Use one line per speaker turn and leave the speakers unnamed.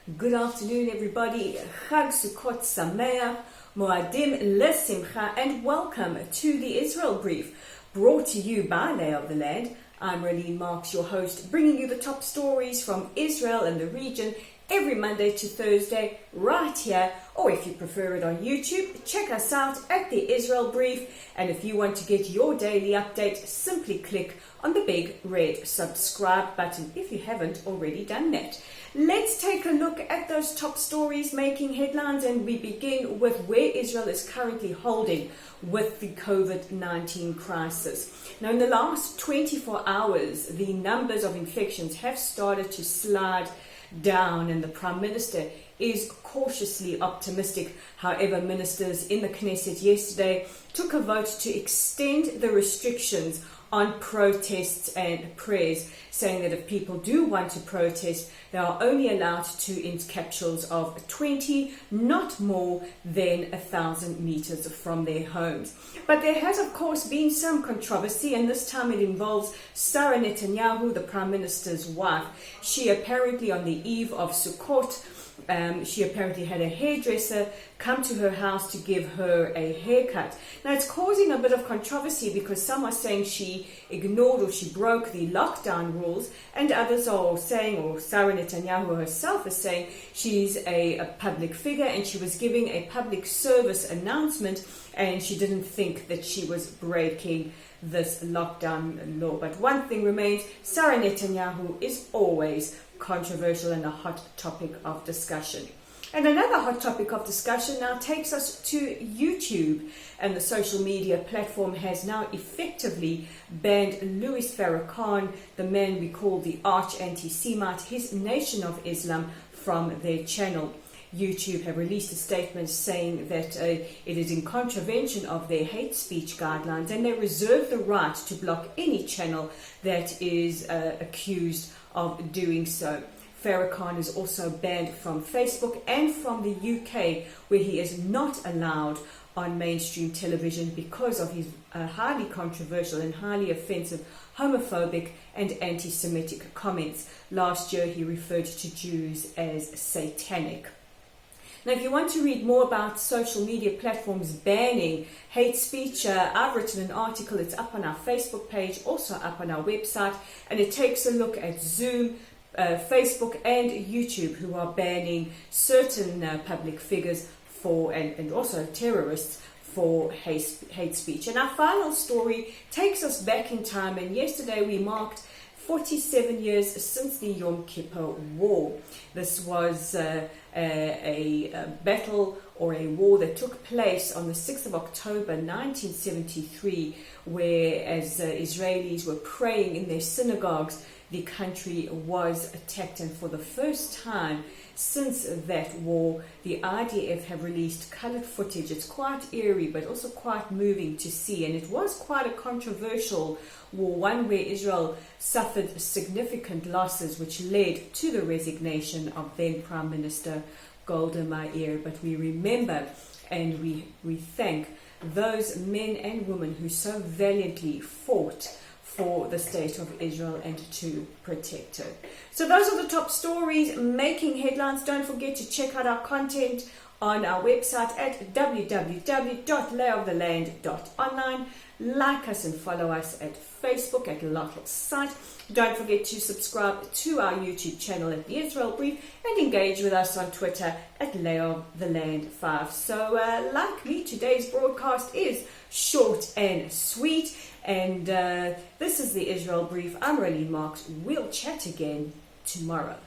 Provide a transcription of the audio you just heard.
Good afternoon, everybody. Chag Sukkot Sameach, Moadim Lesimcha, and welcome to the Israel Brief, brought to you by Lay of the Land. I'm Raylene Marks, your host, bringing you the top stories from Israel and the region every Monday to Thursday, right here, or if you prefer it on YouTube, check us out at the Israel Brief. And if you want to get your daily update, simply click on the big red subscribe button if you haven't already done that. Let's take a look at those top stories making headlines, and we begin with where Israel is currently holding with the COVID-19 crisis. Now, in the last 24 hours, the numbers of infections have started to slide down, and the Prime Minister is cautiously optimistic. However, ministers in the Knesset yesterday took a vote to extend the restrictions on protests and prayers, saying that if people do want to protest, they are only allowed to in capsules of 20, not more than 1,000 meters from their homes. But there has, of course, been some controversy, and this time it involves Sarah Netanyahu, the Prime Minister's wife. She apparently, on the eve of Sukkot, she apparently had a hairdresser come to her house to give her a haircut. Now, it's causing a bit of controversy because some are saying she ignored or she broke the lockdown rules, and others are saying, or Sarah Netanyahu herself is saying, she's a public figure and she was giving a public service announcement and she didn't think that she was breaking this lockdown law. But one thing remains, Sarah Netanyahu is always controversial and a hot topic of discussion. And another hot topic of discussion now takes us to YouTube, and the social media platform has now effectively banned Louis Farrakhan, the man we call the arch anti-Semite, his Nation of Islam, from their channel. YouTube have released a statement saying that it is in contravention of their hate speech guidelines, and they reserve the right to block any channel that is accused of doing so. Farrakhan is also banned from Facebook and from the UK, where he is not allowed on mainstream television because of his highly controversial and highly offensive homophobic and anti-Semitic comments. Last year he referred to Jews as satanic. Now, if you want to read more about social media platforms banning hate speech, I've written an article. It's up on our Facebook page, also up on our website, and it takes a look at Zoom, Facebook and YouTube, who are banning certain public figures for and also terrorists for hate speech. And our final story takes us back in time, and yesterday we marked 47 years since the Yom Kippur War. This was a battle or a war that took place on the 6th of October 1973, where as Israelis were praying in their synagogues, the country was attacked. And for the first time since that war, the IDF have released colored footage. It's quite eerie, but also quite moving to see. And it was quite a controversial war, one where Israel suffered significant losses, which led to the resignation of then Prime Minister Golda Meir. But we remember and we thank those men and women who so valiantly fought for the state of Israel and to protect it. So those are the top stories making headlines. Don't forget to check out our content on our website at www.layoftheland.online. Like us and follow us at Facebook at Local Site. Don't forget to subscribe to our YouTube channel at the Israel Brief and engage with us on Twitter at layoftheland5. So like me, today's broadcast is short and sweet, and this is the Israel Brief. I'm Raylene Marks. We'll chat again tomorrow.